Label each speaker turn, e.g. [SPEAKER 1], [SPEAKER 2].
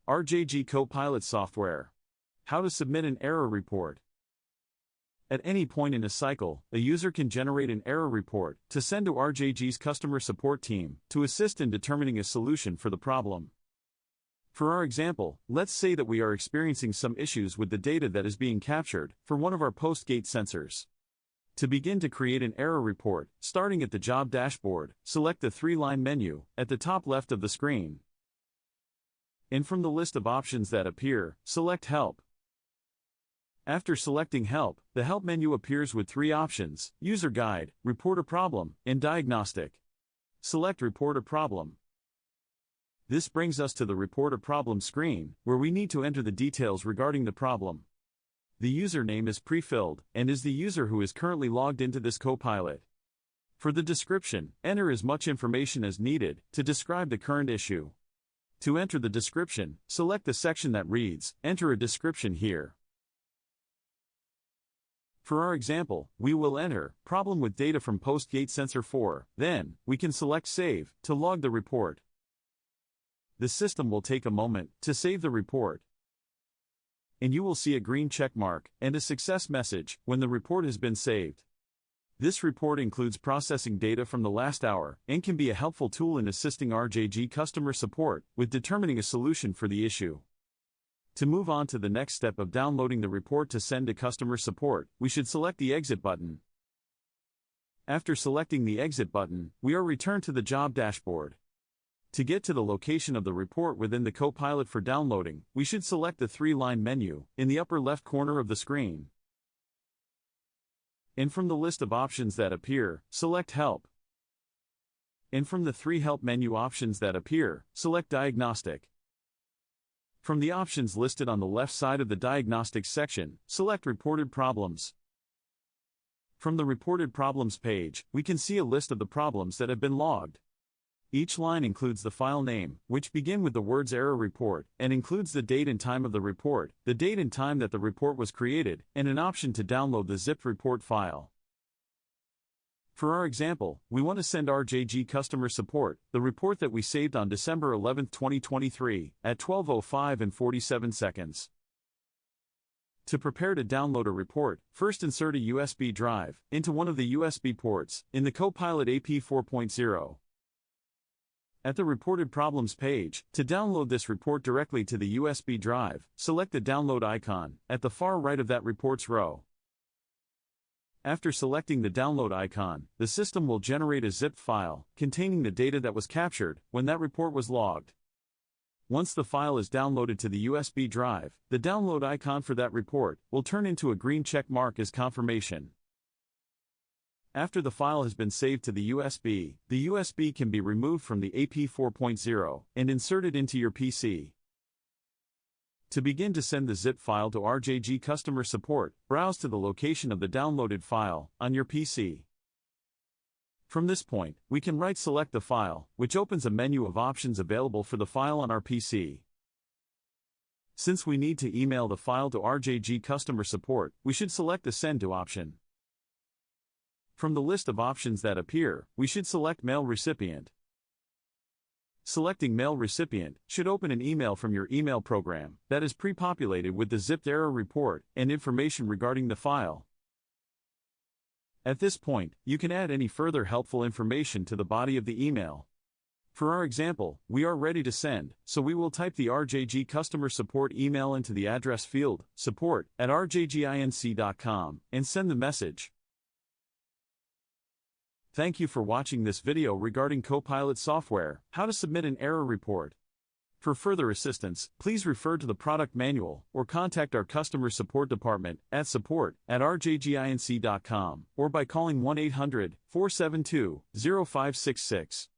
[SPEAKER 1] RJG CoPilot Software. How to submit an error report. At any point in a cycle, a user can generate an error report to send to RJG's customer support team to assist in determining a solution for the problem. For our example, let's say that we are experiencing some issues with the data that is being captured for one of our post-gate sensors. To begin to create an error report, starting at the job dashboard, select the three-line menu at the top left of the screen. And from the list of options that appear, select Help. After selecting Help, the Help menu appears with three options: User Guide, Report a Problem, and Diagnostic. Select Report a Problem. This brings us to the Report a Problem screen, where we need to enter the details regarding the problem. The username is pre-filled, and is the user who is currently logged into this CoPilot. For the description, enter as much information as needed to describe the current issue. To enter the description, select the section that reads, Enter a description here. For our example, we will enter, Problem with data from post-gate sensor 4, then, we can select Save, to log the report. The system will take a moment to save the report. And you will see a green check mark and a success message when the report has been saved. This report includes processing data from the last hour and can be a helpful tool in assisting RJG customer support with determining a solution for the issue. To move on to the next step of downloading the report to send to customer support, we should select the Exit button. After selecting the Exit button, we are returned to the job dashboard. To get to the location of the report within the CoPilot for downloading, we should select the three-line menu in the upper left corner of the screen. And from the list of options that appear, select Help. And from the three Help menu options that appear, select Diagnostic. From the options listed on the left side of the Diagnostics section, select Reported Problems. From the Reported Problems page, we can see a list of the problems that have been logged. Each line includes the file name, which begin with the words Error Report, and includes the date and time of the report, the date and time that the report was created, and an option to download the zipped report file. For our example, we want to send RJG Customer Support the report that we saved on December 11, 2023, at 12:05 and 47 seconds. To prepare to download a report, first insert a USB drive into one of the USB ports in the CoPilot AP4.0. At the Reported Problems page, to download this report directly to the USB drive, select the download icon at the far right of that report's row. After selecting the download icon, the system will generate a zip file containing the data that was captured when that report was logged. Once the file is downloaded to the USB drive, the download icon for that report will turn into a green check mark as confirmation. After the file has been saved to the USB can be removed from the AP4.0 and inserted into your PC. To begin to send the zip file to RJG Customer Support, browse to the location of the downloaded file on your PC. From this point, we can right-select the file, which opens a menu of options available for the file on our PC. Since we need to email the file to RJG Customer Support, we should select the Send to option. From the list of options that appear, we should select Mail Recipient. Selecting Mail Recipient should open an email from your email program that is pre-populated with the zipped error report and information regarding the file. At this point, you can add any further helpful information to the body of the email. For our example, we are ready to send, so we will type the RJG Customer Support email into the address field, support@rjginc.com, and send the message. Thank you for watching this video regarding CoPilot software, how to submit an error report. For further assistance, please refer to the product manual or contact our customer support department at support@rjginc.com or by calling 1-800-472-0566.